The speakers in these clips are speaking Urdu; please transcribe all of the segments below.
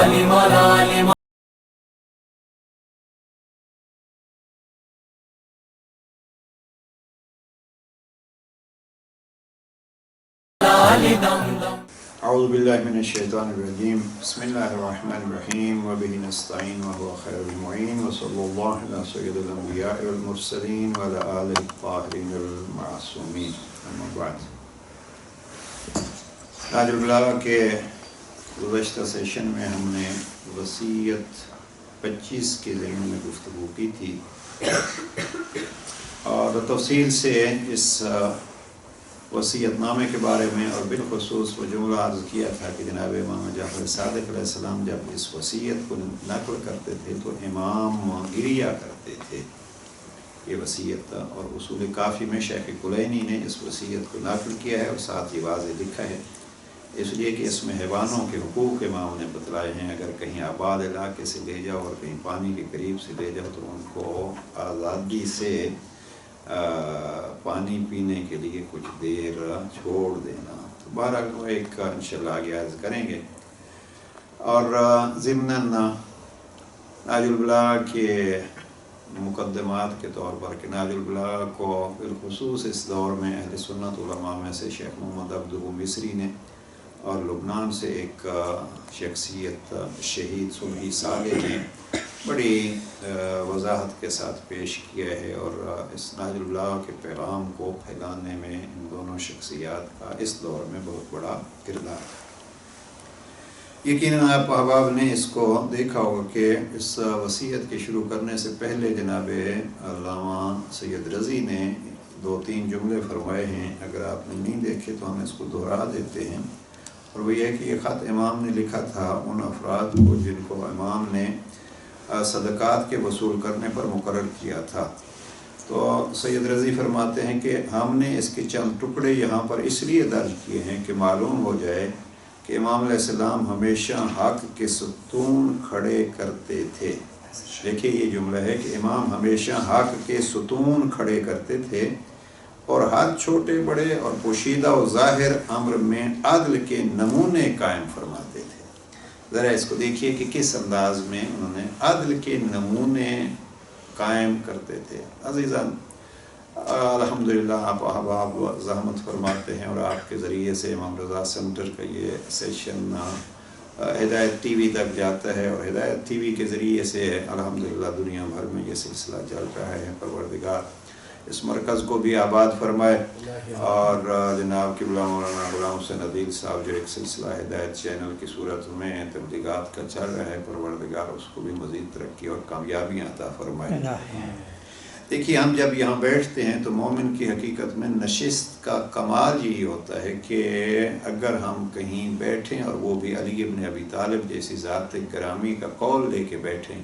اعوذ باللہ من الشیطان الرجیم بسم اللہ الرحمن الرحیم وبہ نستعین وهو خیر المعین وصلی اللہ علی سید الانبیاء والمرسلین وعلی آلہ الطاہرین المعصومین اما بعد. تاج البلاغہ کے گزشتہ سیشن میں ہم نے وصیت 25 کے ضمن میں گفتگو کی تھی اور تفصیل سے اس وصیت نامے کے بارے میں اور بالخصوص وہ جملہ عرض کیا تھا کہ جناب امام جعفر صادق علیہ السلام جب اس وصیت کو نقل کرتے تھے تو امام گریا کرتے تھے. یہ وصیت تھا اور اصول کافی میں شیخ کلینی نے اس وصیت کو نقل کیا ہے اور ساتھ ہی واضح لکھا ہے، اس لیے کہ اس میں حیوانوں کے حقوق امام نے بتلائے ہیں. اگر کہیں آباد علاقے سے لے جاؤ اور کہیں پانی کے قریب سے لے جاؤ تو ان کو آزادی سے پانی پینے کے لیے کچھ دیر چھوڑ دینا. تو بہرحال وہ ایک انشاءاللہ آگے عرض کریں گے. اور ضمناً ناج البلاغہ کے مقدمات کے طور پر کہ ناج البلاغہ کو بالخصوص اس دور میں اہل سنت علماء میں سے شیخ محمد عبدہ مصری نے اور لبنان سے ایک شخصیت شہید سلحی صالح نے بڑی وضاحت کے ساتھ پیش کیا ہے اور اس ناج البلاغہ کے پیغام کو پھیلانے میں ان دونوں شخصیات کا اس دور میں بہت بڑا کردار ہے. یقیناً آپ احباب نے اس کو دیکھا ہوگا کہ اس وصیت کے شروع کرنے سے پہلے جناب علامہ سید رضی نے 2-3 جملے فرمائے ہیں. اگر آپ نے نہیں دیکھے تو ہم اس کو دہرا دیتے ہیں اور وہ یہ کہ یہ خط امام نے لکھا تھا ان افراد کو جن کو امام نے صدقات کے وصول کرنے پر مقرر کیا تھا. تو سید رضی فرماتے ہیں کہ ہم نے اس کے چند ٹکڑے یہاں پر اس لیے درج کیے ہیں کہ معلوم ہو جائے کہ امام علیہ السلام ہمیشہ حق کے ستون کھڑے کرتے تھے. دیکھیے یہ جملہ ہے کہ امام ہمیشہ حق کے ستون کھڑے کرتے تھے اور ہر چھوٹے بڑے اور پوشیدہ و ظاہر امر میں عدل کے نمونے قائم فرماتے تھے. ذرا اس کو دیکھیے کہ کس انداز میں انہوں نے عدل کے نمونے قائم کرتے تھے. عزیزان الحمدللہ آپ احباب زحمت فرماتے ہیں اور آپ کے ذریعے سے امام رضا سینٹر کا یہ سیشن ہدایت ٹی وی تک جاتا ہے اور ہدایت ٹی وی کے ذریعے سے الحمدللہ دنیا بھر میں یہ سلسلہ چل رہا ہے. پروردگار اس مرکز کو بھی آباد فرمائے اور جناب قبلہ مولانا غلام حسین عدیل صاحب جو ایک سلسلہ ہدایت چینل کی صورت میں تبلیغات کا چل رہا ہے، پروردگار اس کو بھی مزید ترقی اور کامیابیاں عطا فرمائے. دیکھیے ہم جب یہاں بیٹھتے ہیں تو مومن کی حقیقت میں نشست کا کمال یہی ہوتا ہے کہ اگر ہم کہیں بیٹھیں اور وہ بھی علی ابن ابی طالب جیسی ذات گرامی کا قول لے کے بیٹھیں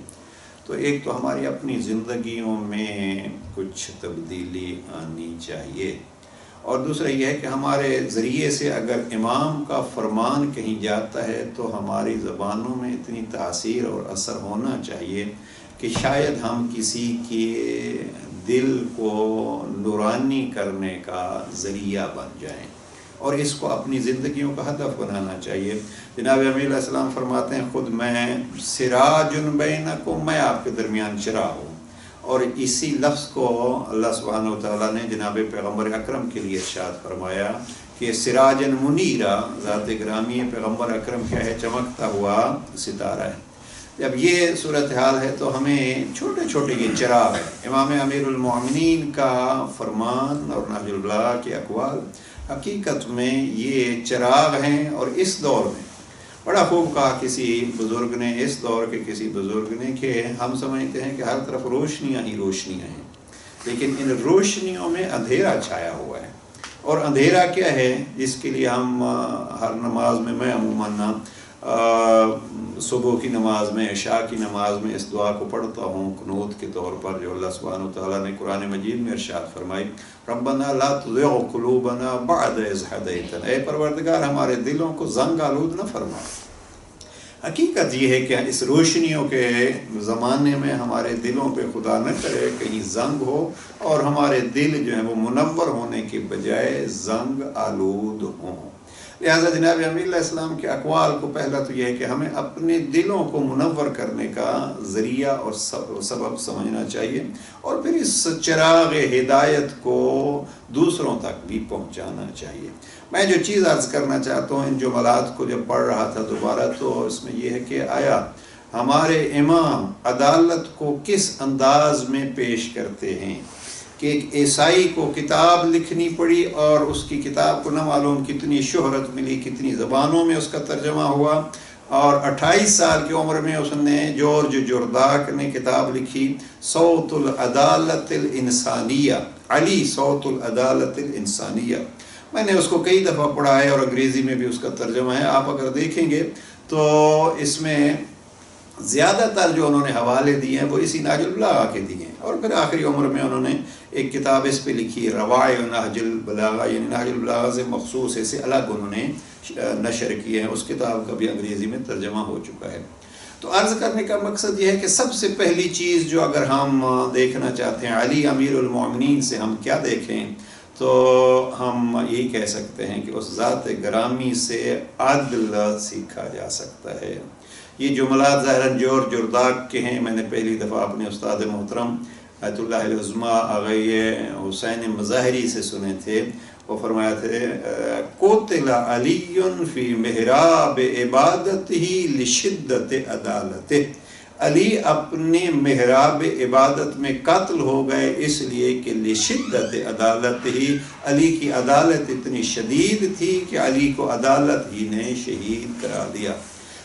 تو ایک تو ہماری اپنی زندگیوں میں کچھ تبدیلی آنی چاہیے اور دوسرا یہ ہے کہ ہمارے ذریعے سے اگر امام کا فرمان کہیں جاتا ہے تو ہماری زبانوں میں اتنی تاثیر اور اثر ہونا چاہیے کہ شاید ہم کسی کے دل کو نورانی کرنے کا ذریعہ بن جائیں اور اس کو اپنی زندگیوں کا ہدف بنانا چاہیے. جناب امیر علیہ السلام فرماتے ہیں خود میں سراج بینکم، میں آپ کے درمیان چراغ ہوں. اور اسی لفظ کو اللہ سبحانہ وتعالیٰ نے جناب پیغمبر اکرم کے لیے ارشاد فرمایا کہ سراجن منیرا، ذات گرامی پیغمبر اکرم کیا ہے؟ چمکتا ہوا ستارہ ہے. جب یہ صورتحال ہے تو ہمیں چھوٹے چھوٹے یہ چراغ ہے. امام امیر المومنین کا فرمان اور ناج البلاغہ کے اقوال حقیقت میں یہ چراغ ہیں. اور اس دور میں بڑا خوب کہا کسی بزرگ نے، اس دور کے کسی بزرگ نے، کہ ہم سمجھتے ہیں کہ ہر طرف روشنیاں ہی روشنیاں ہیں لیکن ان روشنیوں میں اندھیرا چھایا ہوا ہے. اور اندھیرا کیا ہے جس کے لیے ہم ہر نماز میں عموماً صبح کی نماز میں، عشاء کی نماز میں اس دعا کو پڑھتا ہوں قنوت کے طور پر، جو اللہ سبحانہ وتعالیٰ نے قرآن مجید میں ارشاد فرمائی ربنا لا تزغ قلوبنا بعد اذ ہدیتنا، اے پروردگار ہمارے دلوں کو زنگ آلود نہ فرما. حقیقت یہ ہے کہ اس روشنیوں کے زمانے میں ہمارے دلوں پہ خدا نہ کرے کہیں زنگ ہو اور ہمارے دل جو ہیں وہ منور ہونے کے بجائے زنگ آلود ہوں. لہٰذا جناب امیر علیہ السلام کے اقوال کو پہلا تو یہ ہے کہ ہمیں اپنے دلوں کو منور کرنے کا ذریعہ اور سبب سمجھنا چاہیے، اور پھر اس چراغ ہدایت کو دوسروں تک بھی پہنچانا چاہیے۔ میں جو چیز عرض کرنا چاہتا ہوں، ان جملات کو جب پڑھ رہا تھا دوبارہ، تو اس میں یہ ہے کہ آیا ہمارے امام عدالت کو کس انداز میں پیش کرتے ہیں کہ ایک عیسائی کو کتاب لکھنی پڑی اور اس کی کتاب کو نہ معلوم کتنی شہرت ملی، کتنی زبانوں میں اس کا ترجمہ ہوا، اور 28 سال کی عمر میں اس نے جورج جرداق نے کتاب لکھی صوت العدالت الانسانیہ، علی صوت العدالت الانسانیہ۔ میں نے اس کو کئی دفعہ پڑھا ہے اور انگریزی میں بھی اس کا ترجمہ ہے، آپ اگر دیکھیں گے تو اس میں زیادہ تر جو انہوں نے حوالے دیے ہیں وہ اسی نہج البلاغہ کے دیے ہیں، اور پھر آخری عمر میں انہوں نے ایک کتاب اس پہ لکھی روائع نہج البلاغہ، یعنی نہج البلاغہ سے مخصوص اسے الگ انہوں نے نشر کیے ہیں، اس کتاب کا بھی انگریزی میں ترجمہ ہو چکا ہے۔ تو عرض کرنے کا مقصد یہ ہے کہ سب سے پہلی چیز جو اگر ہم دیکھنا چاہتے ہیں علی امیر المومنین سے ہم کیا دیکھیں، تو ہم یہی کہہ سکتے ہیں کہ اس ذات گرامی سے عدل سیکھا جا سکتا ہے۔ یہ جملات ظاہراً جورج جرداق کے ہیں، میں نے پہلی دفعہ اپنے استاد محترم آیت اللہ العظمیٰ آغای حسین مظاہری سے سنے تھے۔ وہ فرمایا تھے قتل علی فی محراب عبادتہ لشدت عدالتہ، علی اپنے محراب عبادت میں قتل ہو گئے اس لیے کہ لشدت عدالت ہی، علی کی عدالت اتنی شدید تھی کہ علی کو عدالت ہی نے شہید کرا دیا۔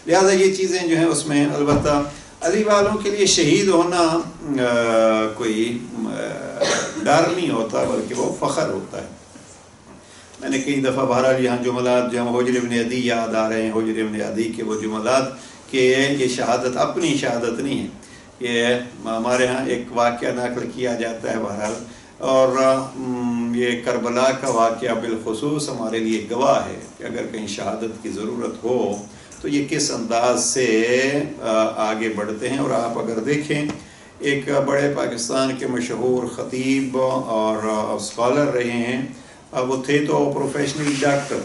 لہٰذا یہ چیزیں جو ہیں اس میں البتہ علی والوں کے لیے شہید ہونا کوئی ڈر نہیں ہوتا بلکہ وہ فخر ہوتا ہے۔ میں نے کئی دفعہ بہرحال یہاں جملات جو ہم حجر بن عدی یاد آ رہے ہیں، حجر بن عدی کے وہ جملات کہ یہ شہادت اپنی شہادت نہیں ہے، یہ ہمارے ہاں ایک واقعہ نقل کیا جاتا ہے بہرحال، اور یہ کربلا کا واقعہ بالخصوص ہمارے لیے گواہ ہے کہ اگر کہیں شہادت کی ضرورت ہو تو یہ کس انداز سے آگے بڑھتے ہیں۔ اور آپ اگر دیکھیں ایک بڑے پاکستان کے مشہور خطیب اور اسکالر رہے ہیں، وہ تھے تو پروفیشنل ڈاکٹر،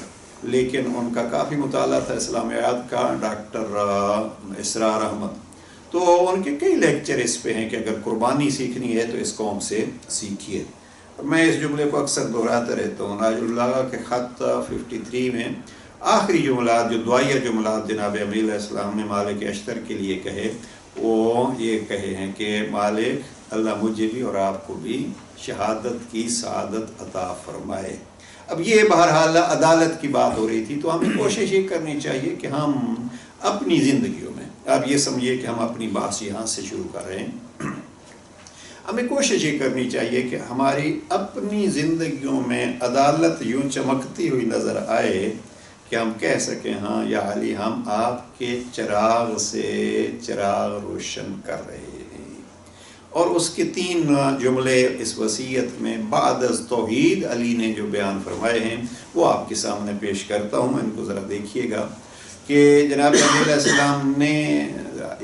لیکن ان کا کافی مطالعہ تھا اسلامیات کا، ڈاکٹر اسرار احمد۔ تو ان کے کئی لیکچر اس پہ ہیں کہ اگر قربانی سیکھنی ہے تو اس قوم سے سیکھیے۔ میں اس جملے کو اکثر دہراتا رہتا ہوں۔ نہج البلاغہ کے خط 53 میں آخری جملات جو دعائیہ جملات جناب امیر علیہ السلام نے مالک اشتر کے لیے کہے، وہ یہ کہے ہیں کہ مالک اللہ مجھے بھی اور آپ کو بھی شہادت کی سعادت عطا فرمائے۔ اب یہ بہرحال عدالت کی بات ہو رہی تھی، تو ہمیں کوشش یہ کرنی چاہیے کہ ہم اپنی زندگیوں میں، آپ یہ سمجھیے کہ ہم اپنی بحث یہاں سے شروع کر رہے ہیں، ہمیں کوشش یہ کرنی چاہیے کہ ہماری اپنی زندگیوں میں عدالت یوں چمکتی ہوئی نظر آئے کہ ہم کہہ سکیں ہاں یا علی ہم آپ کے چراغ سے چراغ روشن کر رہے ہیں۔ اور اس کے 3 جملے اس وصیت میں بعد از توحید علی نے جو بیان فرمائے ہیں وہ آپ کے سامنے پیش کرتا ہوں، ان کو ذرا دیکھیے گا کہ جناب امیر علیہ السلام نے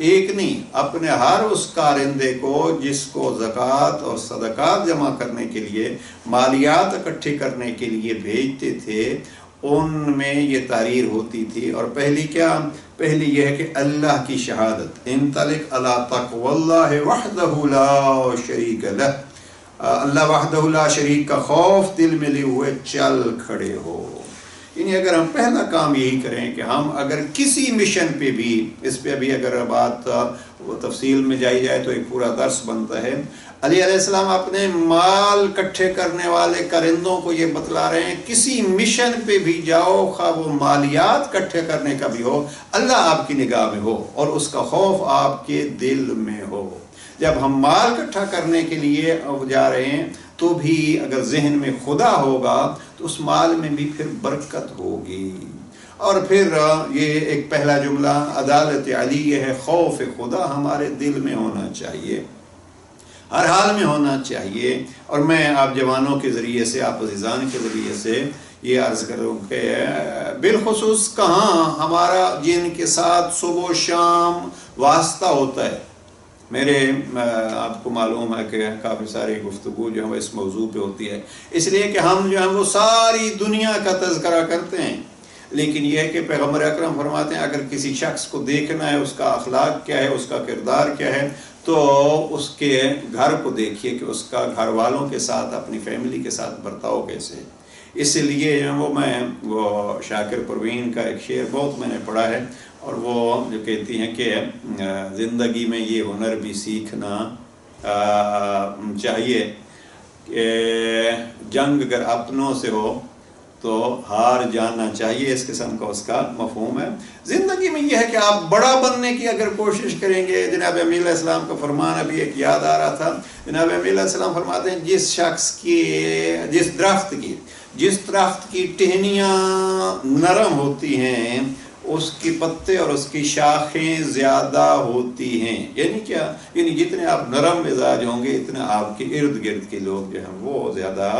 ایک نہیں، اپنے ہر اس کارندے کو جس کو زکوٰۃ اور صدقات جمع کرنے کے لیے، مالیات اکٹھے کرنے کے لیے بھیجتے تھے، ان میں یہ تحریر ہوتی تھی۔ اور پہلی یہ ہے کہ اللہ کی شہادت، انطلق علی تقوی اللہ وحدہ لا شریک لہ، اللہ وحدہ لا شریک کا خوف دل میں لیے ہوئے چل کھڑے ہو۔ یعنی اگر ہم پہلا کام یہی کریں کہ ہم اگر کسی مشن پہ بھی، اس پہ ابھی اگر بات تفصیل میں جائی جائے تو ایک پورا درس بنتا ہے، علی علیہ السلام اپنے مال اکٹھے کرنے والے کرندوں کو یہ بتلا رہے ہیں کسی مشن پہ بھی جاؤ، خواہ وہ مالیات اکٹھے کرنے کا بھی ہو، اللہ آپ کی نگاہ میں ہو اور اس کا خوف آپ کے دل میں ہو۔ جب ہم مال اکٹھا کرنے کے لیے جا رہے ہیں تو بھی اگر ذہن میں خدا ہوگا تو اس مال میں بھی پھر برکت ہوگی۔ اور پھر یہ ایک پہلا جملہ عدالت علی یہ ہے، خوف خدا ہمارے دل میں ہونا چاہیے، ہر حال میں ہونا چاہیے۔ اور میں آپ جوانوں کے ذریعے سے، آپ عزیزان کے ذریعے سے یہ عرض کروں کہ بالخصوص کہاں ہمارا جن کے ساتھ صبح و شام واسطہ ہوتا ہے، میرے آپ کو معلوم ہے کہ کافی ساری گفتگو جو ہے اس موضوع پہ ہوتی ہے، اس لیے کہ ہم جو ہیں وہ ساری دنیا کا تذکرہ کرتے ہیں، لیکن یہ ہے کہ پیغمبر اکرم فرماتے ہیں اگر کسی شخص کو دیکھنا ہے اس کا اخلاق کیا ہے، اس کا کردار کیا ہے، تو اس کے گھر کو دیکھیے کہ اس کا گھر والوں کے ساتھ، اپنی فیملی کے ساتھ برتاؤ کیسے ہے۔ اس لیے وہ شاکر پروین کا ایک شعر بہت میں نے پڑھا ہے، اور وہ جو کہتی ہیں کہ زندگی میں یہ ہنر بھی سیکھنا چاہیے کہ جنگ اگر اپنوں سے ہو تو ہار جانا چاہیے، اس قسم کا اس کا مفہوم ہے۔ زندگی میں یہ ہے کہ آپ بڑا بننے کی اگر کوشش کریں گے، جناب امیر علیہ السلام کا فرمان ابھی ایک یاد آ رہا تھا، جناب امیر علیہ السلام فرماتے ہیں جس درخت کی ٹہنیاں نرم ہوتی ہیں اس کی پتے اور اس کی شاخیں زیادہ ہوتی ہیں۔ یعنی کیا؟ یعنی جتنے آپ نرم مزاج ہوں گے اتنے آپ کے ارد گرد کے لوگ جو ہیں وہ زیادہ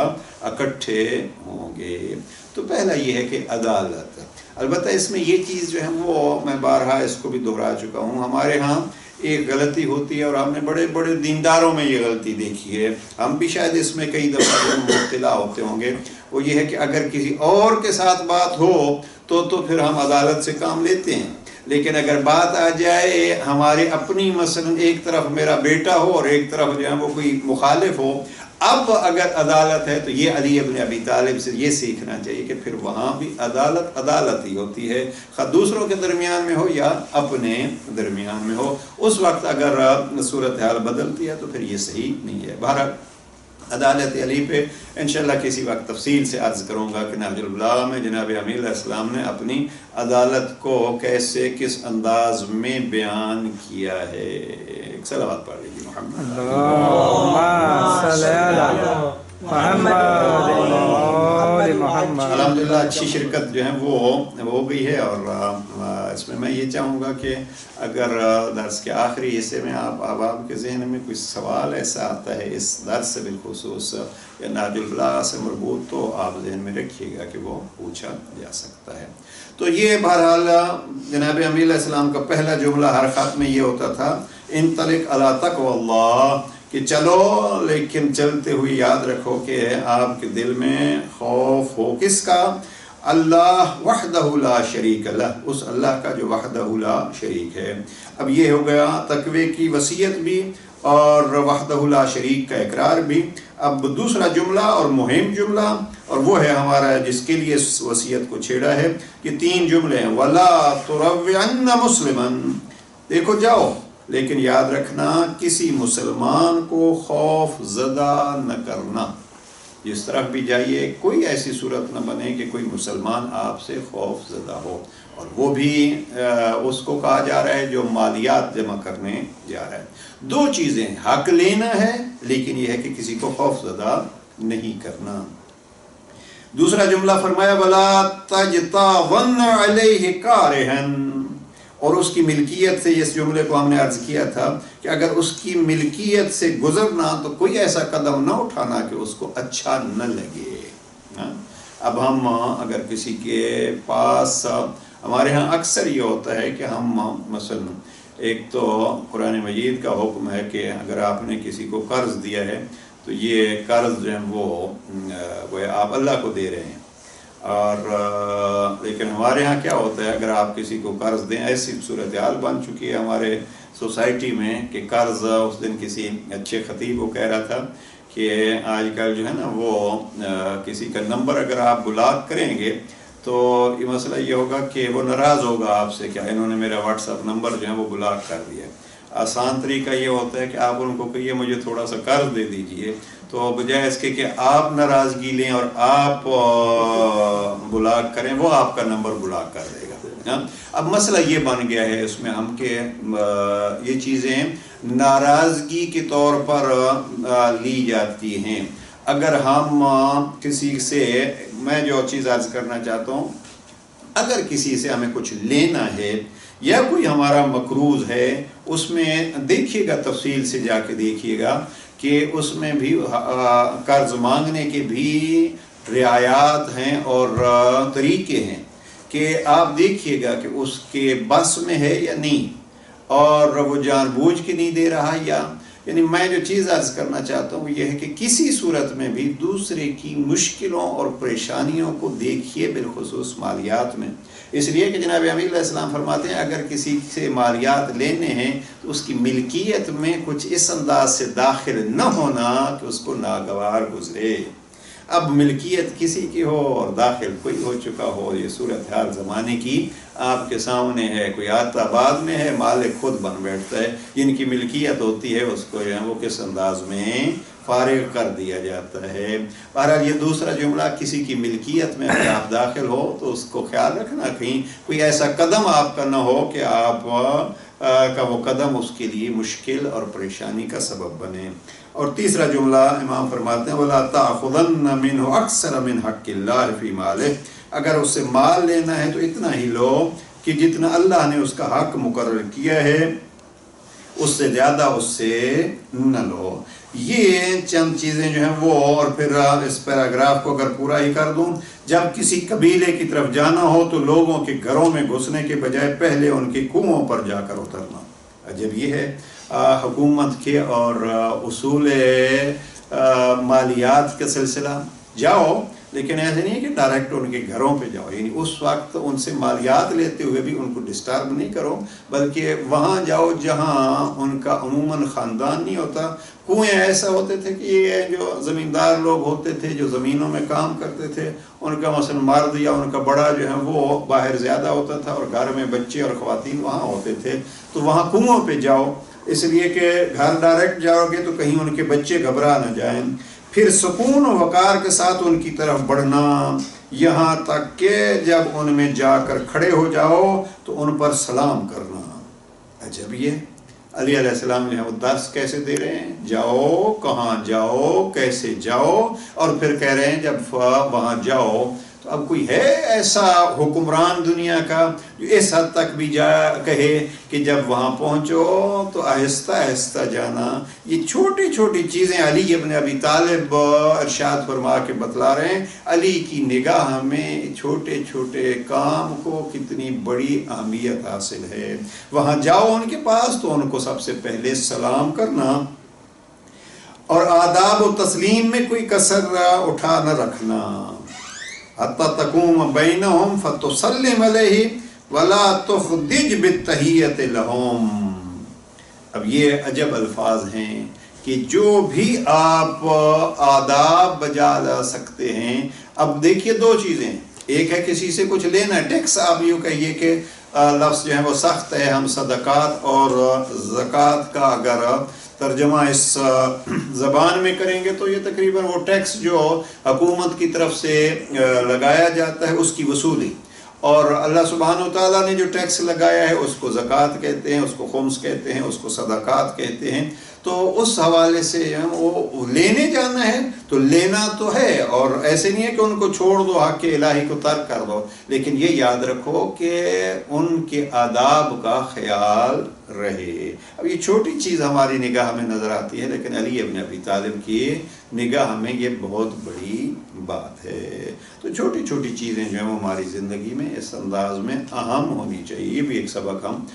اکٹھے ہوں گے۔ تو پہلا یہ ہے کہ عدالت۔ البتہ اس میں یہ چیز جو ہے وہ میں بارہا اس کو بھی دہرا چکا ہوں، ہمارے ہاں ایک غلطی ہوتی ہے اور ہم نے بڑے بڑے دینداروں میں یہ غلطی دیکھی ہے، ہم بھی شاید اس میں کئی دفعہ مبتلا ہوتے ہوں گے، وہ یہ ہے کہ اگر کسی اور کے ساتھ بات ہو تو پھر ہم عدالت سے کام لیتے ہیں، لیکن اگر بات آ جائے ہمارے اپنی، مثلا ایک طرف میرا بیٹا ہو اور ایک طرف جو ہے وہ کوئی مخالف ہو، اب اگر عدالت ہے تو یہ علی ابن ابی طالب سے یہ سیکھنا چاہیے کہ پھر وہاں بھی عدالت ہی ہوتی ہے، خواہ دوسروں کے درمیان میں ہو یا اپنے درمیان میں ہو۔ اس وقت اگر صورتحال بدلتی ہے تو پھر یہ صحیح نہیں ہے۔ بہرحال عدالت علی پہ انشاءاللہ کسی وقت تفصیل سے عرض کروں گا کہ نہج البلاغہ میں جناب امیر علیہ السلام نے اپنی عدالت کو کیسے، کس انداز میں بیان کیا ہے۔ ایک صلوات پڑھ لیجیے محمد الحمدللہ اچھی شرکت جو ہے وہ ہو گئی ہے، اور اس میں یہ چاہوں گا کہ اگر درس کے آخری حصے میں آپ کے ذہن میں کوئی سوال ایسا آتا ہے اس درس سے بالخصوص یا نہج البلاغہ سے مربوط، تو آپ ذہن میں رکھیے گا کہ وہ پوچھا جا سکتا ہے۔ تو یہ بہرحال جناب امیر علیہ السلام کا پہلا جملہ ہر خط میں یہ ہوتا تھا، انطلق الی تقوی اللہ، کہ چلو لیکن چلتے ہوئے یاد رکھو کہ آپ کے دل میں خوف ہو کس کا؟ اللہ وحدہ لا شریک لہ، اس اللہ کا جو وحدہ لا شریک ہے۔ اب یہ ہو گیا تقوی کی وصیت بھی اور وحدہ لا شریک کا اقرار بھی۔ اب دوسرا جملہ اور مہم جملہ، اور وہ ہے ہمارا جس کے لیے اس وصیت کو چھیڑا ہے، کہ 3 جملے ہیں، وَلَا تُرَوِّعَنَّ مُسْلِمًا، دیکھو جاؤ لیکن یاد رکھنا کسی مسلمان کو خوف زدہ نہ کرنا، جس طرف بھی جائیے کوئی ایسی صورت نہ بنے کہ کوئی مسلمان آپ سے خوف زدہ ہو، اور وہ بھی اس کو کہا جا رہا ہے جو مالیات جمع کرنے جا رہا ہے۔ 2 چیزیں، حق لینا ہے لیکن یہ ہے کہ کسی کو خوف زدہ نہیں کرنا۔ دوسرا جملہ فرمایا وَلَا تَجْتَاوَنَّ عَلَيْهِ كَارِهًا، اور اس کی ملکیت سے، اس جملے کو ہم نے عرض کیا تھا کہ اگر اس کی ملکیت سے گزرنا تو کوئی ایسا قدم نہ اٹھانا کہ اس کو اچھا نہ لگے۔ اب ہم اگر کسی کے پاس، ہمارے ہاں اکثر یہ ہوتا ہے کہ ہم مثلا ایک تو قرآن مجید کا حکم ہے کہ اگر آپ نے کسی کو قرض دیا ہے تو یہ قرض جو ہے وہ آپ اللہ کو دے رہے ہیں، اور لیکن ہمارے ہاں کیا ہوتا ہے اگر آپ کسی کو قرض دیں، ایسی صورتحال بن چکی ہے ہمارے سوسائٹی میں کہ قرض، اس دن کسی اچھے خطیب کو کہہ رہا تھا کہ آج کل جو ہے نا وہ کسی کا نمبر اگر آپ بلاک کریں گے تو یہ مسئلہ یہ ہوگا کہ وہ ناراض ہوگا آپ سے، کیا انہوں نے میرا واٹس ایپ نمبر جو ہے وہ بلاک کر دیا۔ آسان طریقہ یہ ہوتا ہے کہ آپ ان کو کہیے مجھے تھوڑا سا قرض دے دیجئے، تو بجائے اس کے کہ آپ ناراضگی لیں اور آپ بلاک کریں، وہ آپ کا نمبر بلاک کر دے گا۔ اب مسئلہ یہ بن گیا ہے اس میں ہم کہ یہ چیزیں ناراضگی کے طور پر لی جاتی ہیں۔ اگر ہم کسی سے، میں جو چیز عرض کرنا چاہتا ہوں، اگر کسی سے ہمیں کچھ لینا ہے یا کوئی ہمارا مقروض ہے، اس میں دیکھیے گا، تفصیل سے جا کے دیکھیے گا کہ اس میں بھی قرض مانگنے کے بھی رعایات ہیں اور طریقے ہیں، کہ آپ دیکھیے گا کہ اس کے بس میں ہے یا نہیں، اور وہ جان بوجھ کے نہیں دے رہا یعنی میں جو چیز عرض کرنا چاہتا ہوں وہ یہ ہے کہ کسی صورت میں بھی دوسرے کی مشکلوں اور پریشانیوں کو دیکھیے، بالخصوص مالیات میں، اس لیے کہ جناب امیر علیہ السلام فرماتے ہیں اگر کسی سے مالیات لینے ہیں تو اس کی ملکیت میں کچھ اس انداز سے داخل نہ ہونا کہ اس کو ناگوار گزرے۔ اب ملکیت کسی کی ہو اور داخل کوئی ہو چکا ہو، یہ صورتحال زمانے کی آپ کے سامنے ہے۔ کوئی آتا بعد میں ہے، مالک خود بن بیٹھتا ہے، جن کی ملکیت ہوتی ہے اس کو وہ کس انداز میں فارغ کر دیا جاتا ہے۔ بہرحال یہ دوسرا جملہ، کسی کی ملکیت میں اگر آپ داخل ہو تو اس کو خیال رکھنا کہیں کوئی ایسا قدم آپ کا نہ ہو کہ آپ کا وہ قدم اس کے لیے مشکل اور پریشانی کا سبب بنے۔ اور تیسرا جملہ امام فرماتے ہیں وَلَا تَأْخُذَنَّ مِنْهُ أَكْثَرَ مِنْ حَقِّ اللَّهِ فِي مَالِهِ، اگر اس سے مال لینا ہے تو اتنا ہی لو کہ جتنا اللہ نے اس کا حق مقرر کیا ہے اس سے زیادہ اس سے نہ لو۔ یہ چند چیزیں جو ہیں وہ، اور پھر اس پیراگراف کو اگر پورا ہی کر دوں، جب کسی قبیلے کی طرف جانا ہو تو لوگوں کے گھروں میں گھسنے کے بجائے پہلے ان کے کنووں پر جا کر اترنا۔ عجب یہ ہے حکومت کے اور اصول مالیات کا سلسلہ، جاؤ لیکن ایسے نہیں کہ ڈائریکٹ ان کے گھروں پہ جاؤ، یعنی اس وقت ان سے مالیات لیتے ہوئے بھی ان کو ڈسٹرب نہیں کرو، بلکہ وہاں جاؤ جہاں ان کا عموماً خاندان نہیں ہوتا۔ کنویں ایسا ہوتے تھے کہ یہ جو زمیندار لوگ ہوتے تھے جو زمینوں میں کام کرتے تھے، ان کا مثلا مرد یا ان کا بڑا جو ہے وہ باہر زیادہ ہوتا تھا اور گھر میں بچے اور خواتین وہاں ہوتے تھے، تو وہاں کنووں پہ جاؤ، اس لیے کہ گھر ڈائریکٹ جاؤ گے تو کہیں ان کے بچے گھبرا نہ جائیں۔ پھر سکون و وقار کے ساتھ ان کی طرف بڑھنا، یہاں تک کہ جب ان میں جا کر کھڑے ہو جاؤ تو ان پر سلام کرنا۔ عجب یہ علی علیہ السلام جو ہے وہ درس کیسے دے رہے ہیں، جاؤ، کہاں جاؤ، کیسے جاؤ، اور پھر کہہ رہے ہیں جب وہاں جاؤ تو اب کوئی ہے ایسا حکمران دنیا کا جو اس حد تک بھی کہے کہ جب وہاں پہنچو تو آہستہ آہستہ جانا۔ یہ چھوٹی چھوٹی چیزیں علی ابن ابی طالب ارشاد فرما کے بتلا رہے ہیں، علی کی نگاہ میں چھوٹے چھوٹے کام کو کتنی بڑی اہمیت حاصل ہے۔ وہاں جاؤ ان کے پاس تو ان کو سب سے پہلے سلام کرنا، اور آداب و تسلیم میں کوئی کسر اٹھا نہ رکھنا۔ حتی تقوم بینہم فتسلم علیہ ولا تخدج بالتحیۃ لہم۔ اب یہ عجب الفاظ ہیں کہ جو بھی آپ آداب بجا لا سکتے ہیں۔ اب دیکھیے دو چیزیں، ایک ہے کسی سے کچھ لینا، ٹیکس آپ یوں کہیے کہ لفظ جو ہے وہ سخت ہے، ہم صدقات اور زکوٰۃ کا اگر ترجمہ اس زبان میں کریں گے تو یہ تقریباً وہ ٹیکس جو حکومت کی طرف سے لگایا جاتا ہے اس کی وصولی، اور اللہ سبحانہ و تعالیٰ نے جو ٹیکس لگایا ہے اس کو زکوٰۃ کہتے ہیں، اس کو خمس کہتے ہیں، اس کو صدقات کہتے ہیں۔ تو اس حوالے سے وہ لینے جانا ہے تو لینا تو ہے، اور ایسے نہیں ہے کہ ان کو چھوڑ دو، حق الہی کو ترک کر دو، لیکن یہ یاد رکھو کہ ان کے آداب کا خیال رہے۔ اب یہ چھوٹی چیز ہماری نگاہ میں نظر آتی ہے، لیکن علی ابن ابی طالب کی نگاہ میں یہ بہت بڑی بات ہے۔ تو چھوٹی چھوٹی چیزیں جو ہیں وہ ہماری زندگی میں اس انداز میں اہم ہونی چاہیے۔ یہ بھی ایک سبق ہم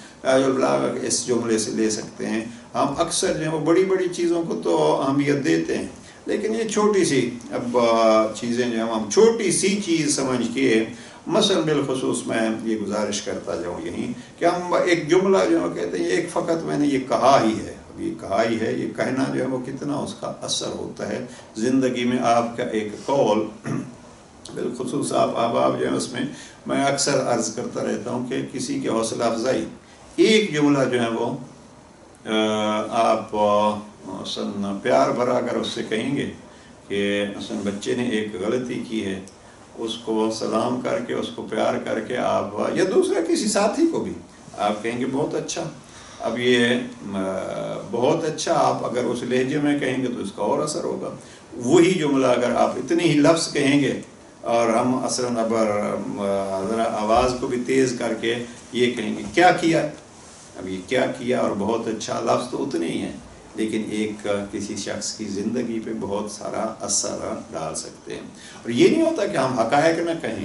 اس جملے سے لے سکتے ہیں۔ ہم اکثر جو ہے وہ بڑی بڑی چیزوں کو تو اہمیت دیتے ہیں، لیکن یہ چھوٹی سی اب چیزیں جو ہم چھوٹی سی چیز سمجھ کے، مثلا بالخصوص میں یہ گزارش کرتا جاؤں یہیں کہ ہم ایک جملہ جو کہتے ہیں ایک فقط میں نے یہ کہا ہی ہے، اب یہ کہا ہی ہے، یہ کہنا جو ہے وہ کتنا اس کا اثر ہوتا ہے زندگی میں۔ آپ کا ایک قول بالخصوص آپ احباب جو ہے اس میں اکثر عرض کرتا رہتا ہوں کہ کسی کی حوصلہ افزائی، ایک جملہ جو ہے وہ آپ مثلا پیار بھرا اگر اس سے کہیں گے کہ مثلا بچے نے ایک غلطی کی ہے، اس کو سلام کر کے، اس کو پیار کر کے آپ، یا دوسرا کسی ساتھی کو بھی آپ کہیں گے بہت اچھا، اب یہ بہت اچھا آپ اگر اس لہجے میں کہیں گے تو اس کا اور اثر ہوگا۔ وہی جملہ اگر آپ اتنے ہی لفظ کہیں گے اور ہم اصلاً ذرا آواز کو بھی تیز کر کے یہ کہیں گے کیا کیا، اب یہ کیا کیا اور بہت اچھا لفظ تو اتنے ہی ہیں، لیکن ایک کسی شخص کی زندگی پہ بہت سارا اثر ڈال سکتے ہیں۔ اور یہ نہیں ہوتا کہ ہم حقائق نہ کہیں،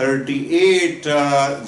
38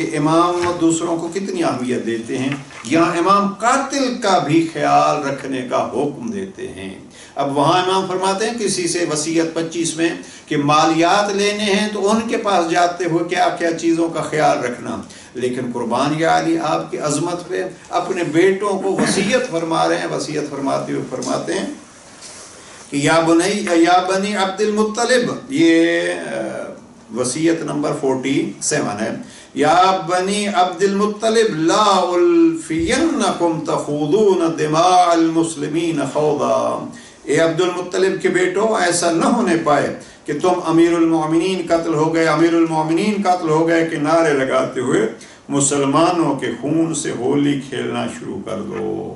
کہ امام دوسروں کو کتنی اہمیت دیتے ہیں، یہاں امام قاتل کا بھی خیال رکھنے کا حکم دیتے ہیں۔ اب وہاں امام فرماتے ہیں کسی سے وصیت 25 میں کہ مالیات لینے ہیں تو ان کے پاس جاتے ہوئے کیا کیا چیزوں کا خیال رکھنا، لیکن قربان یا علی آپ کی عظمت پہ اپنے بیٹوں کو وصیت فرما رہے ہیں، وصیت فرماتے ہوئے فرماتے ہیں کہ یا بنی عبد المطلب، یہ وصیت نمبر 47 ہے، یا بنی عبد المطلب لا الفینکم تخوضون دماء المسلمین خوضا، اے عبد المطلب کے بیٹو ایسا نہ ہونے پائے کہ تم امیر المومنین قتل ہو گئے، امیر المومنین قتل ہو گئے کہ نعرے لگاتے ہوئے مسلمانوں کے خون سے ہولی کھیلنا شروع کر دو۔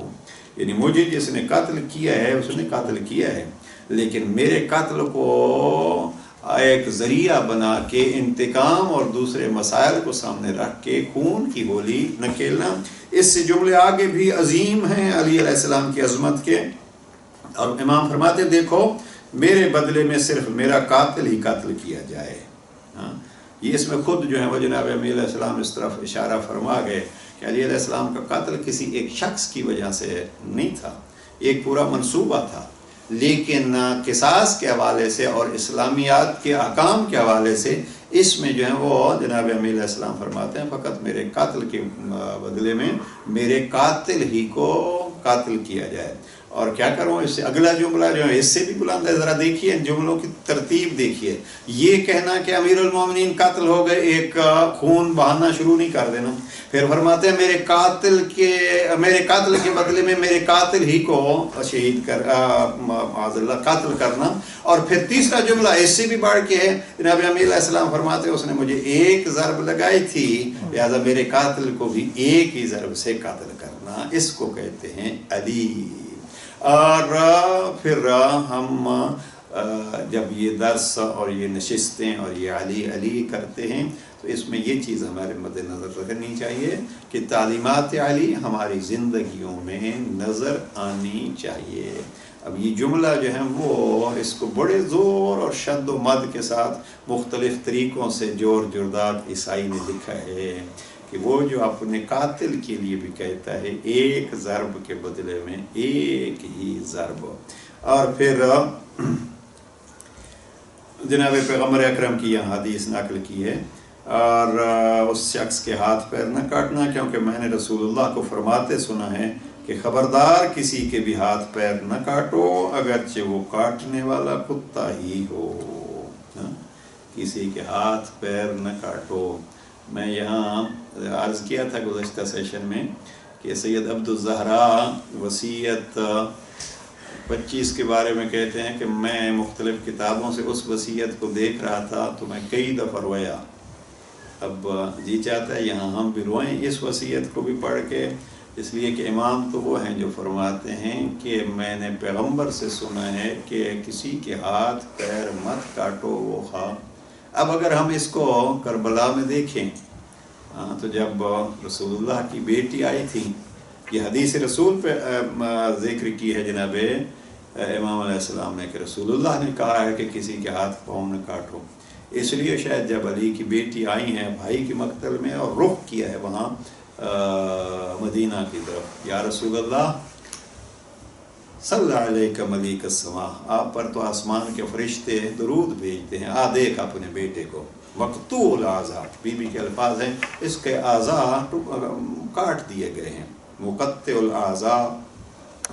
یعنی مجھے جس نے قتل کیا ہے اس نے قتل کیا ہے، لیکن میرے قتل کو ایک ذریعہ بنا کے انتقام اور دوسرے مسائل کو سامنے رکھ کے خون کی ہولی نہ کھیلنا۔ اس سے جملے آگے بھی عظیم ہیں علی علیہ السلام کی عظمت کے، اور امام فرماتے دیکھو میرے بدلے میں صرف میرا قاتل ہی قتل کیا جائے۔ یہ اس میں خود جو ہے وہ جناب امیر علیہ السلام اس طرف اشارہ فرما گئے کہ علی علیہ السلام کا قتل کسی ایک شخص کی وجہ سے نہیں تھا، ایک پورا منصوبہ تھا، لیکن قصاص کے حوالے سے اور اسلامیات کے احکام کے حوالے سے اس میں جو ہے وہ جناب امیر علیہ السلام فرماتے ہیں فقط میرے قاتل کے بدلے میں میرے قاتل ہی کو قاتل کیا جائے۔ اور کیا کروں اس سے اگلا جملہ جو ہے اس سے بھی بلند ہے، ذرا دیکھیے ان جملوں کی ترتیب دیکھیے۔ یہ کہنا کہ امیر المومنین قتل ہو گئے ایک خون بہانا شروع نہیں کر دینا، پھر فرماتے ہیں میرے قاتل کے بدلے میں میرے قاتل ہی کو شہید کر معاذ اللہ قتل کرنا، اور پھر تیسرا جملہ اس سے بھی بڑھ کے ہے، جناب امیر علیہ السلام فرماتے ہیں اس نے مجھے ایک ضرب لگائی تھی لہذا میرے قاتل کو بھی ایک ہی ضرب سے قتل کرنا، اس کو کہتے ہیں علی۔ اور پھر ہم جب یہ درس اور یہ نشستیں اور یہ علی علی کرتے ہیں تو اس میں یہ چیز ہمارے مد نظر رکھنی چاہیے کہ تعلیمات علی ہماری زندگیوں میں نظر آنی چاہیے۔ اب یہ جملہ جو ہے وہ اس کو بڑے زور اور شد و مد کے ساتھ مختلف طریقوں سے جور جردات عیسائی نے لکھا ہے کہ وہ جو اپنے قاتل کے لیے بھی کہتا ہے ایک ضرب کے بدلے میں ایک ہی ضرب۔ اور پھر جناب پیغمبر اکرم کی یہاں حدیث نقل کی ہے، اور اس شخص کے ہاتھ پیر نہ کاٹنا، کیونکہ میں نے رسول اللہ کو فرماتے سنا ہے کہ خبردار کسی کے بھی ہاتھ پیر نہ کاٹو اگرچہ وہ کاٹنے والا کتا ہی ہو، کسی کے ہاتھ پیر نہ کاٹو۔ میں یہاں عرض کیا تھا گزشتہ سیشن میں کہ سید عبد الزہرا وصیت 25 کے بارے میں کہتے ہیں کہ میں مختلف کتابوں سے اس وصیت کو دیکھ رہا تھا تو میں کئی دفعہ رویا۔ اب جی چاہتا ہے یہاں ہم بھی روئیں اس وصیت کو بھی پڑھ کے، اس لیے کہ امام تو وہ ہیں جو فرماتے ہیں کہ میں نے پیغمبر سے سنا ہے کہ کسی کے ہاتھ پیر مت کاٹو وہ خواہ۔ اب اگر ہم اس کو کربلا میں دیکھیں تو جب رسول اللہ کی بیٹی آئی تھی، یہ حدیث رسول پہ ذکر کی ہے جناب امام علیہ السلام نے کہ رسول اللہ نے کہا ہے کہ کسی کے ہاتھ پاؤں نہ کاٹو، اس لیے شاید جب علی کی بیٹی آئی ہیں بھائی کے مقتل میں اور رخ کیا ہے وہاں مدینہ کی طرف، یا رسول اللہ صلی علیک ملیک السماء، آپ پر تو آسمان کے فرشتے درود بھیجتے ہیں، دیکھ اپنے بیٹے کو، مقطوع الاعضاء، بی بی کے الفاظ ہیں اس کے اعضاء کاٹ دیے گئے ہیں، مقطع الاعضاء،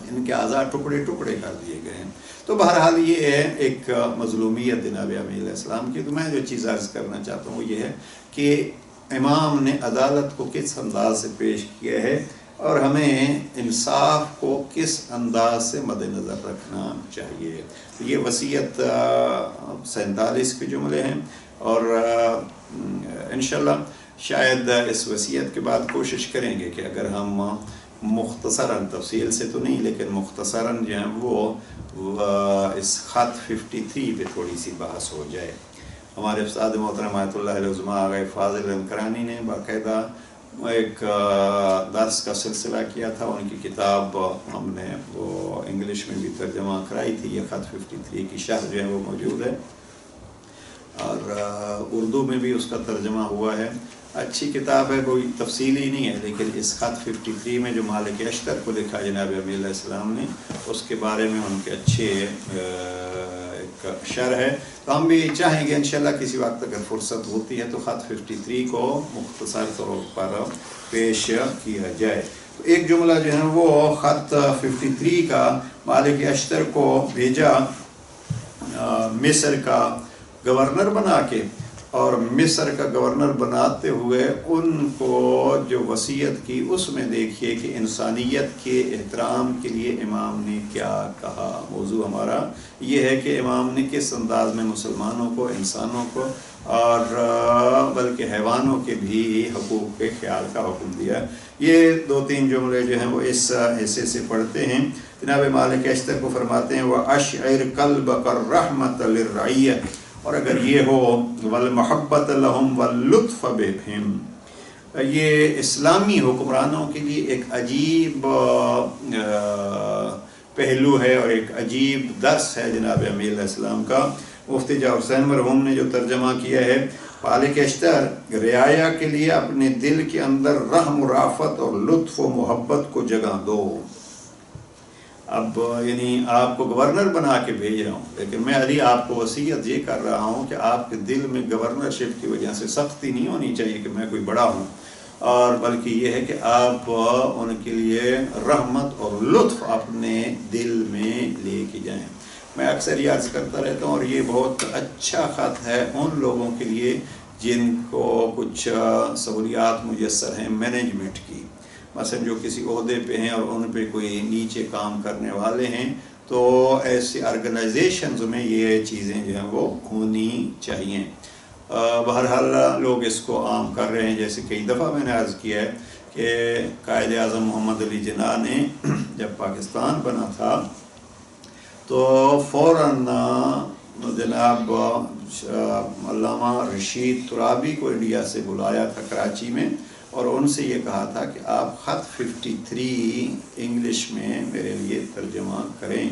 ان کے اعضاء ٹکڑے ٹکڑے کر دیے گئے ہیں۔ تو بہرحال یہ ہے ایک مظلومیت جناب امیر علیہ السلام کی۔ تو میں جو چیز عرض کرنا چاہتا ہوں وہ یہ ہے کہ امام نے عدالت کو کس انداز سے پیش کیا ہے اور ہمیں انصاف کو کس انداز سے مد نظر رکھنا چاہیے۔ یہ وصیت 47 کے جملے ہیں، اور انشاءاللہ شاید اس وصیت کے بعد کوشش کریں گے کہ اگر ہم مختصراً، تفصیل سے تو نہیں لیکن مختصراً جو ہیں وہ اس خط 53 پہ تھوڑی سی بحث ہو جائے۔ ہمارے استاد محترم آیت اللہ العظمیٰ آغا فاضل انکرانی نے باقاعدہ ایک درس کا سلسلہ کیا تھا، ان کی کتاب ہم نے وہ انگلش میں بھی ترجمہ کرائی تھی، یہ خط 53 کی شرح جو ہے وہ موجود ہے، اور اردو میں بھی اس کا ترجمہ ہوا ہے. اچھی کتاب ہے, کوئی تفصیلی نہیں ہے, لیکن اس خط 53 میں جو مالک اشتر کو لکھا جناب امیر علیہ السلام نے, اس کے بارے میں ان کے اچھے ایک شرح ہے. تو ہم بھی چاہیں گے انشاءاللہ کسی وقت اگر فرصت ہوتی ہے تو خط 53 کو مختصر طور پر پیش کیا جائے. تو ایک جملہ جو ہے وہ خط 53 کا مالک اشتر کو بھیجا مصر کا گورنر بنا کے, اور مصر کا گورنر بناتے ہوئے ان کو جو وصیت کی اس میں دیکھیے کہ انسانیت کے احترام کے لیے امام نے کیا کہا. موضوع ہمارا یہ ہے کہ امام نے کس انداز میں مسلمانوں کو, انسانوں کو اور بلکہ حیوانوں کے بھی حقوق کے خیال کا حکم دیا. یہ 2-3 جملے جو ہیں وہ اس حصے سے پڑھتے ہیں. جناب مالک اشتر کو فرماتے ہیں وَأَشْعِرْ قَلْبَكَ الرَّحْمَةَ لِلرَّعِيَّةِ, اور اگر یہ ہو وَالْمَحَبَّةَ لَهُمْ وَاللُّطْفَ بِهِمْ, یہ اسلامی حکمرانوں کے لیے ایک عجیب پہلو ہے اور ایک عجیب درس ہے جناب امیر علیہ السلام کا. مفتی جعفر حسین مرحوم نے جو ترجمہ کیا ہے, مالک اشتر رعایا کے لیے اپنے دل کے اندر رحم و رافت اور لطف و محبت کو جگہ دو. اب یعنی آپ کو گورنر بنا کے بھیج رہا ہوں, لیکن میں علی آپ کو وصیت یہ کر رہا ہوں کہ آپ کے دل میں گورنرشپ کی وجہ سے سختی نہیں ہونی چاہیے کہ میں کوئی بڑا ہوں, اور بلکہ یہ ہے کہ آپ ان کے لیے رحمت اور لطف اپنے دل میں لے کے جائیں. میں اکثر یہ عرض کرتا رہتا ہوں, اور یہ بہت اچھا خط ہے ان لوگوں کے لیے جن کو کچھ سہولیات میسر ہیں مینجمنٹ کی, مثلا جو کسی عہدے پہ ہیں اور ان پہ کوئی نیچے کام کرنے والے ہیں, تو ایسی آرگنائزیشنز میں یہ چیزیں جو ہیں وہ ہونی چاہیے. بہرحال لوگ اس کو عام کر رہے ہیں. جیسے کئی دفعہ میں نے عرض کیا ہے کہ قائد اعظم محمد علی جناح نے جب پاکستان بنا تھا تو فوراً جناب علامہ رشید ترابی کو انڈیا سے بلایا تھا کراچی میں, اور ان سے یہ کہا تھا کہ آپ خط 53 انگلش میں میرے لیے ترجمہ کریں.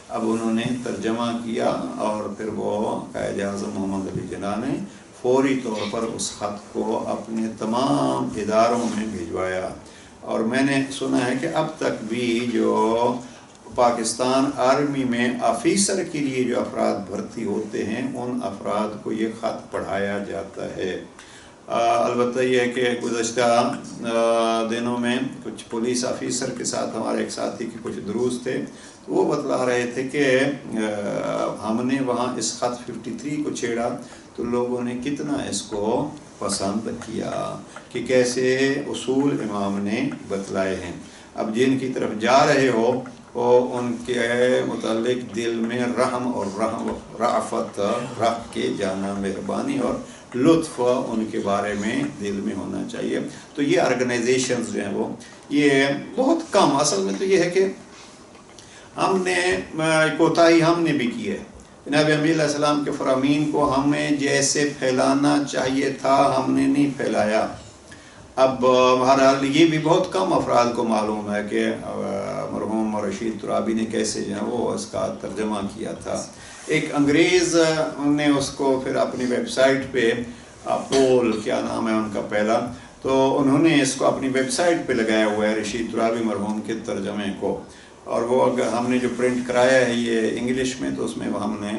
اب انہوں نے ترجمہ کیا اور پھر وہ قائد اعظم محمد علی جناح نے فوری طور پر اس خط کو اپنے تمام اداروں میں بھیجوایا. اور میں نے سنا ہے کہ اب تک بھی جو پاکستان آرمی میں آفیسر کے لیے جو افراد بھرتی ہوتے ہیں ان افراد کو یہ خط پڑھایا جاتا ہے. البتہ یہ ہے کہ گزشتہ دنوں میں کچھ پولیس آفیسر کے ساتھ ہمارے ایک ساتھی کے کچھ دروس تھے, تو وہ بتلا رہے تھے کہ ہم نے وہاں اس خط 53 کو چھیڑا تو لوگوں نے کتنا اس کو پسند کیا کہ کیسے اصول امام نے بتلائے ہیں. اب جن کی طرف جا رہے ہو وہ ان کے متعلق دل میں رحم اور رافت رکھ کے جانا, مہربانی اور لطف ان کے بارے میں دل میں ہونا چاہیے. تو یہ آرگنائزیشنز جو ہیں وہ یہ بہت کم, اصل میں تو یہ ہے کہ ہم نے کوتاہی ہم نے بھی کی ہے. جناب امیر علیہ السلام کے فرامین کو ہمیں جیسے پھیلانا چاہیے تھا ہم نے نہیں پھیلایا. اب بہرحال یہ بھی بہت کم افراد کو معلوم ہے کہ مرحوم رشید ترابی نے کیسے جو ہے وہ اس کا ترجمہ کیا تھا. ایک انگریز نے اس کو پھر اپنی ویب سائٹ پہ, پول کیا نام ہے ان کا پہلا, تو انہوں نے اس کو اپنی ویب سائٹ پہ لگایا ہوا ہے رشید ترابی مرحوم کے ترجمے کو, اور وہ اگر ہم نے جو پرنٹ کرایا ہے یہ انگلش میں تو اس میں وہ ہم نے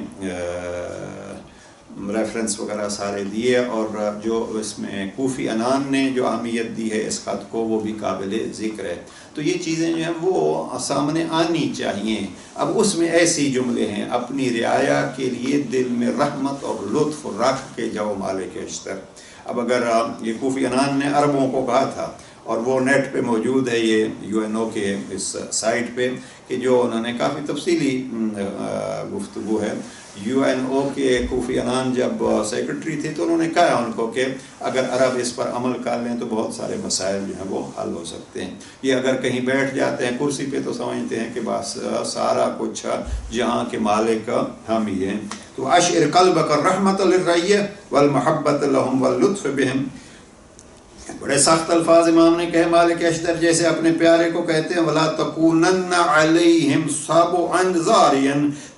ریفرنس وغیرہ سارے دیے, اور جو اس میں کوفی انان نے جو اہمیت دی ہے اس خط کو وہ بھی قابل ذکر ہے. تو یہ چیزیں جو ہیں وہ سامنے آنی چاہیے. اب اس میں ایسی جملے ہیں اپنی رعایا کے لیے دل میں رحمت اور لطف رکھ کے جاؤ مالک اشتر. اب اگر یہ کوفی انان نے عربوں کو کہا تھا, اور وہ نیٹ پہ موجود ہے یہ UNO کے اس سائٹ پہ کہ جو انہوں نے کافی تفصیلی گفتگو ہے. UNO کے کوفی انان جب سیکرٹری تھے تو انہوں نے کہا ان کو کہ اگر عرب اس پر عمل کر لیں تو بہت سارے مسائل جو ہیں وہ حل ہو سکتے ہیں. یہ اگر کہیں بیٹھ جاتے ہیں کرسی پہ تو سمجھتے ہیں کہ بس سارا کچھ جہاں کے مالک ہم ہی ہیں. تو اشعر قلبک رحمت للرعیہ والمحبت لہم واللطف بہم. بڑے سخت الفاظ امام نے کہے مالک اشتر جیسے اپنے پیارے کو کہتے ہیں ولا تکونن علیہم صابعا ضاریا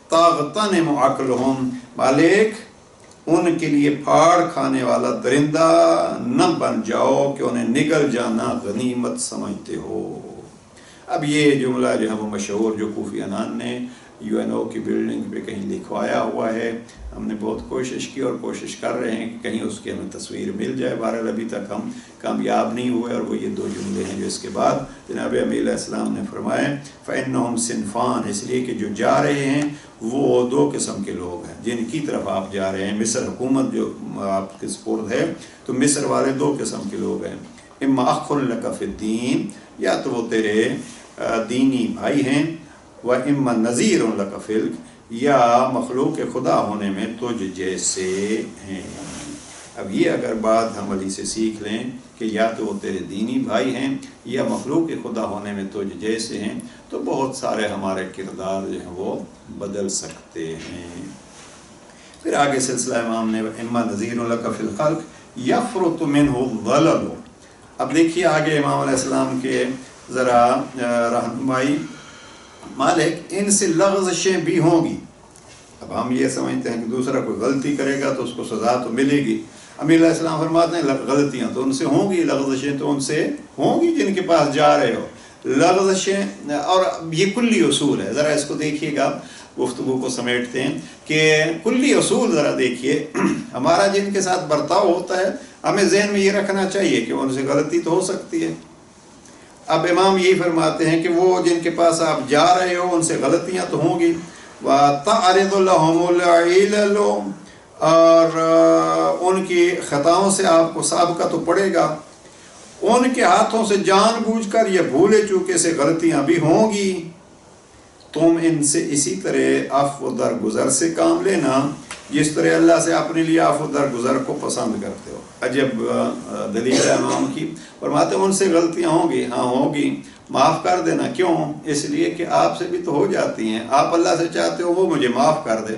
تغتنم عقلہم. مالک ان کے لیے پھاڑ کھانے والا درندہ نہ بن جاؤ کہ انہیں نگل جانا غنیمت سمجھتے ہو۔ اب یہ جملہ جو ہے وہ مشہور جو کوفی عنان نے UNO کی بلڈنگ پہ کہیں لکھوایا ہوا ہے، ہم نے بہت کوشش کی اور کوشش کر رہے ہیں کہ کہیں اس کی ہمیں تصویر مل جائے، بہرحال ابھی تک ہم کامیاب نہیں ہوئے، اور وہ یہ 2 جملے ہیں جو اس کے بعد جناب امیر علیہ السلام نے فرمائے فَإِنَّهُمْ صِنْفَانِ، اس لیے کہ جو جا رہے ہیں وہ 2 قسم کے لوگ ہیں جن کی طرف آپ جا رہے ہیں۔ مصر حکومت جو آپ کے سپرد ہے تو مصر والے 2 قسم کے لوگ ہیں، اما اخ لک فی الدین، یا تو وہ تیرے دینی بھائی ہیں، وَإِمَّا نَذِيرٌ لَكَ فِي الْأَرْضِ، یا مخلوق خدا ہونے میں تجھ جیسے ہیں۔ اب یہ اگر بات ہم علی سے سیکھ لیں کہ یا تو وہ تیرے دینی بھائی ہیں یا مخلوق خدا ہونے میں تجھ جیسے ہیں، تو بہت سارے ہمارے کردار جو ہیں وہ بدل سکتے ہیں۔ پھر آگے سلسلہ امام نے اما نذیر لک فی الخلق یفرط منہ الظلل۔ اب دیکھیے آگے امام علیہ السلام کے ذرا رہنمائی، مالک ان سے لغزشیں بھی ہوں گی۔ اب ہم یہ سمجھتے ہیں کہ دوسرا کوئی غلطی کرے گا تو اس کو سزا تو ملے گی، امیر علیہ السلام فرماتے ہیں غلطیاں تو ان سے ہوں گی، لغزشیں تو ان سے ہوں گی جن کے پاس جا رہے ہو، لغزشیں۔ اور یہ کلی اصول ہے، ذرا اس کو دیکھیے گا، گفتگو کو سمیٹتے ہیں کہ کلی اصول ذرا دیکھیے، ہمارا جن کے ساتھ برتاؤ ہوتا ہے ہمیں ذہن میں یہ رکھنا چاہیے کہ ان سے غلطی تو ہو سکتی ہے۔ اب امام یہی فرماتے ہیں کہ وہ جن کے پاس آپ جا رہے ہو ان سے غلطیاں تو ہوں گی، وَتَعْرِضُ لَهُمُ الْعِلَلُ، اور ان کی خطاؤں سے آپ کو سابقہ تو پڑے گا، ان کے ہاتھوں سے جان بوجھ کر یا بھولے چوکے سے غلطیاں بھی ہوں گی، تم ان سے اسی طرح عفو درگزر سے کام لینا جس طرح اللہ سے اپنے لیے عفو درگزر کو پسند کرتے ہو۔ عجب دلیل ہے امام کی، فرماتے ہیں ان سے غلطیاں ہوں گی، ہاں ہوں گی، معاف کر دینا۔ کیوں؟ اس لیے کہ آپ سے بھی تو ہو جاتی ہیں، آپ اللہ سے چاہتے ہو وہ مجھے معاف کر دے،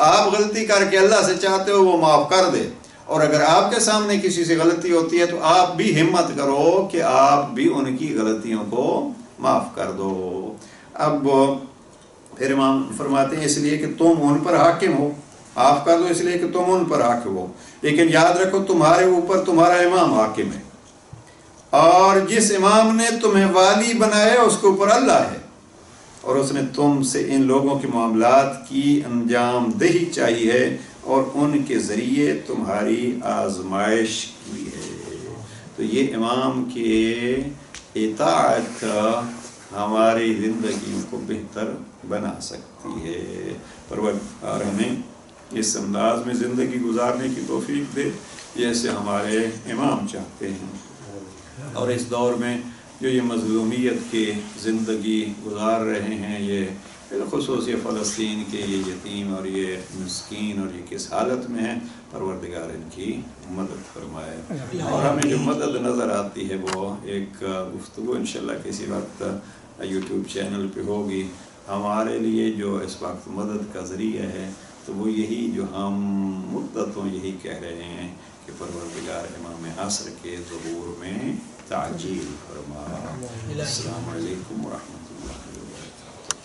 آپ غلطی کر کے اللہ سے چاہتے ہو وہ معاف کر دے، اور اگر آپ کے سامنے کسی سے غلطی ہوتی ہے تو آپ بھی ہمت کرو کہ آپ بھی ان کی غلطیوں کو معاف کر دو۔ اب پھر امام فرماتے ہیں اس لیے کہ تم ان پر حاکم ہو، معاف کر دو اس لیے کہ تم ان پر حاکم ہو، لیکن یاد رکھو تمہارے اوپر تمہارا امام حاکم ہے، اور جس امام نے تمہیں والی بنایا اس کے اوپر اللہ ہے، اور اس نے تم سے ان لوگوں کے معاملات کی انجام دہی چاہیے اور ان کے ذریعے تمہاری آزمائش کی ہے۔ تو یہ امام کی اطاعت ہماری زندگی کو بہتر بنا سکتی ہے۔ پروردگار ہمیں اس انداز میں زندگی گزارنے کی توفیق دے جیسے ہمارے امام چاہتے ہیں، اور اس دور میں جو یہ مظلومیت کی زندگی گزار رہے ہیں، یہ بالخصوص یہ فلسطین کے یہ یتیم اور یہ مسکین اور یہ کس حالت میں ہیں، پروردگار ان کی مدد فرمائے۔ اور ہمیں جو مدد نظر آتی ہے وہ ایک گفتگو انشاءاللہ کسی وقت یوٹیوب چینل پہ ہوگی، ہمارے لیے جو اس وقت مدد کا ذریعہ ہے تو وہ یہی جو ہم مدتوں یہی کہہ رہے ہیں کہ پروردگار امام عصر کے ظہور میں تعجیل فرما۔ السلام علیکم ورحمۃ اللہ وبرکاتہ۔